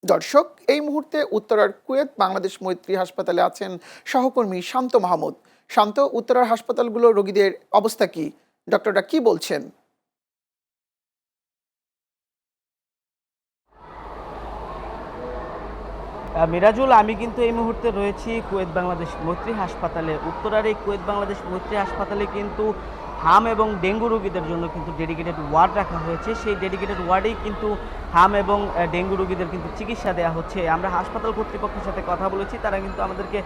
দর্শক, এই মুহূর্তে উত্তরার কুয়েত বাংলাদেশ মৈত্রী হাসপাতালে আছেন সহকর্মী শান্ত মাহমুদ। শান্ত, উত্তরার হাসপাতালগুলো রোগীদের অবস্থা কি? ডক্টররা কি বলছেন? মিরাজুল, আমি কিন্তু এই মুহূর্তে রয়েছি কুয়েত বাংলাদেশ মৈত্রী হাসপাতালে। উত্তরার এই কুয়েত বাংলাদেশ মৈত্রী হাসপাতালে কিন্তু হাম এবং ডেঙ্গু রোগীদের জন্য কিন্তু ডেডিকেটেড ওয়ার্ড রাখা হয়েছে। সেই ডেডিকেটেড ওয়ার্ডেই কিন্তু হাম এবং ডেঙ্গু রোগীদের কিন্তু চিকিৎসা দেওয়া হচ্ছে। আমরা হাসপাতাল কর্তৃপক্ষের সাথে কথা বলেছি, তারা কিন্তু আমাদেরকে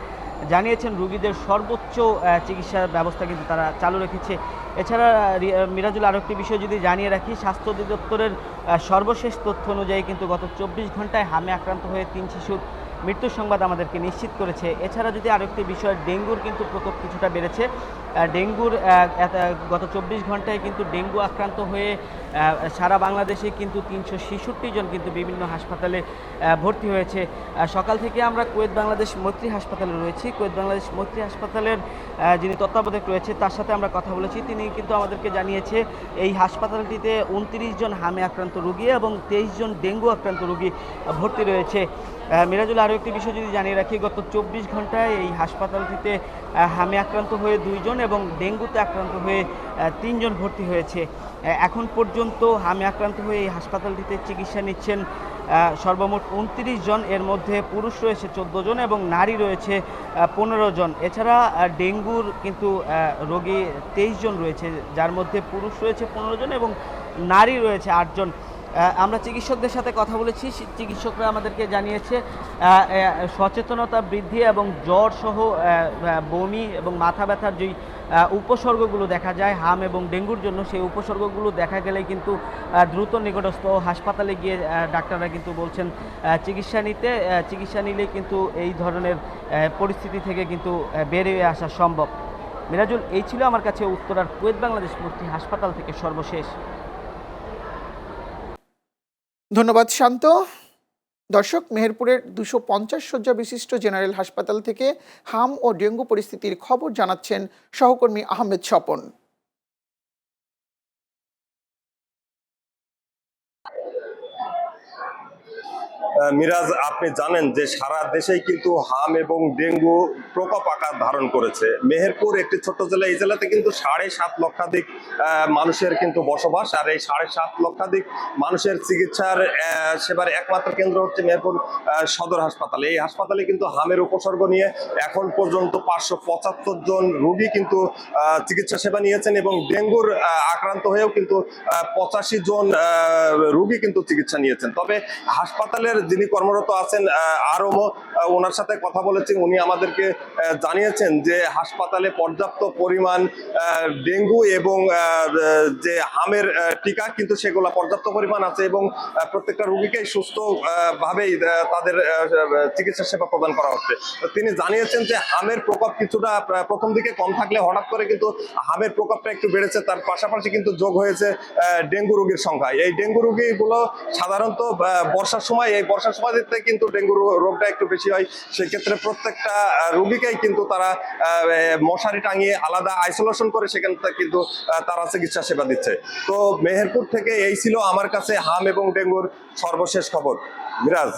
জানিয়েছেন রোগীদের সর্বোচ্চ চিকিৎসার ব্যবস্থা কিন্তু তারা চালু রেখেছে। এছাড়া মিরাজুল, আরও একটি বিষয় যদি জানিয়ে রাখি, স্বাস্থ্য অধিদপ্তরের সর্বশেষ তথ্য অনুযায়ী কিন্তু গত 24 ঘন্টায় হামে আক্রান্ত হয়ে 3 শিশুর মৃত্যুর সংবাদ আমাদেরকে নিশ্চিত করেছে। এছাড়া যদি আরেকটি বিষয়, ডেঙ্গুর কিন্তু প্রকোপ কিছুটা বেড়েছে। ডেঙ্গুর গত 24 ঘন্টায় কিন্তু ডেঙ্গু আক্রান্ত হয়ে সারা বাংলাদেশে কিন্তু 366 জন কিন্তু বিভিন্ন হাসপাতালে ভর্তি হয়েছে। সকাল থেকে আমরা কুয়েত বাংলাদেশ মৈত্রী হাসপাতালে রয়েছি। কুয়েত বাংলাদেশ মৈত্রী হাসপাতালের যিনি তত্ত্বাবধায়ক রয়েছে তার সাথে আমরা কথা বলেছি। তিনি কিন্তু আমাদেরকে জানিয়েছে এই হাসপাতালটিতে 29 জন হামে আক্রান্ত রোগী এবং 23 জন ডেঙ্গু আক্রান্ত রোগী ভর্তি রয়েছে। মিরাজুল, আরও একটি বিষয় যদি জানিয়ে রাখি, গত 24 ঘন্টায় এই হাসপাতালটিতে হামে আক্রান্ত হয়ে 2 জন এবং ডেঙ্গুতে আক্রান্ত হয়ে 3 জন ভর্তি হয়েছে। এখন পর্যন্ত হামে আক্রান্ত হয়ে এই হাসপাতালটিতে চিকিৎসা নিচ্ছেন সর্বমোট 29 জন। এর মধ্যে পুরুষ রয়েছে 14 জন এবং নারী রয়েছে 15 জন। এছাড়া ডেঙ্গুর কিন্তু রোগী 23 জন রয়েছে, যার মধ্যে পুরুষ রয়েছে 15 জন এবং নারী রয়েছে 8 জন। আমরা চিকিৎসকদের সাথে কথা বলেছি। চিকিৎসকরা আমাদেরকে জানিয়েছে সচেতনতা বৃদ্ধি এবং জ্বর সহ বমি এবং মাথা ব্যথার যেই উপসর্গগুলো দেখা যায় হাম এবং ডেঙ্গুর জন্য, সেই উপসর্গগুলো দেখা গেলে কিন্তু দ্রুত নিকটস্থ হাসপাতালে গিয়ে ডাক্তাররা কিন্তু বলছেন চিকিৎসা নিলেই কিন্তু এই ধরনের পরিস্থিতি থেকে কিন্তু বেরিয়ে আসা সম্ভব। মিরাজুল, এই ছিল আমার কাছে উত্তরার কুয়েত বাংলাদেশ মৈত্রী হাসপাতাল থেকে সর্বশেষ। ধন্যবাদ শান্ত। দর্শক, মেহেরপুরের 250 শয্যা বিশিষ্ট জেনারেল হাসপাতাল থেকে হাম ও ডেঙ্গু পরিস্থিতির খবর জানাচ্ছেন সহকর্মী আহমেদ স্বপন। মিরাজ, আপনি জানেন যে সারা দেশেই কিন্তু হাম এবং ডেঙ্গু প্রকোপ আকার ধারণ করেছে। মেহেরপুর একটি ছোট জেলা, এই জেলাতে কিন্তু 7.5 লক্ষাধিক মানুষের কিন্তু বসবাস। আর এই 7.5 লক্ষাধিক মানুষের চিকিৎসার সেবার একমাত্র কেন্দ্র হচ্ছে মেহেরপুর সদর হাসপাতাল। এই হাসপাতালে কিন্তু হামের উপসর্গ নিয়ে এখন পর্যন্ত 575 জন রোগী কিন্তু চিকিৎসা সেবা নিয়েছেন এবং ডেঙ্গুর আক্রান্ত হয়েও কিন্তু 85 জন রোগী কিন্তু চিকিৎসা নিয়েছেন। তবে হাসপাতালের যিনি কর্মরত আছেন আরও, ওনার সাথে কথা বলেছি। উনি আমাদেরকে জানিয়েছেন যে হাসপাতালে পর্যাপ্ত পরিমাণ ডেঙ্গু এবং যে হামের টিকা কিন্তু সেগুলো পর্যাপ্ত পরিমাণ আছে এবং প্রত্যেকটা রোগীকেই সুস্থ ভাবেই তাদের চিকিৎসা সেবা প্রদান করা হচ্ছে। তিনি জানিয়েছেন যে হামের প্রকোপ কিছুটা প্রথম দিকে কম থাকলে হঠাৎ করে কিন্তু হামের প্রকোপটা একটু বেড়েছে। তার পাশাপাশি কিন্তু যোগ হয়েছে ডেঙ্গু রোগীর সংখ্যা। এই ডেঙ্গু রোগীগুলো সাধারণত বর্ষার সময়, এই বর্ষার সময়তে কিন্তু ডেঙ্গু রোগটা একটু বেশি হয়। সেক্ষেত্রে প্রত্যেকটা রোগীকেই কিন্তু তারা মশারি টাঙিয়ে আলাদা আইসোলেশন করে সেখান থেকে কিন্তু তারা চিকিৎসা সেবা দিচ্ছে। তো মেহেরপুর থেকে এই ছিল আমার কাছে হাম এবং ডেঙ্গুর সর্বশেষ খবর। মিরাজ।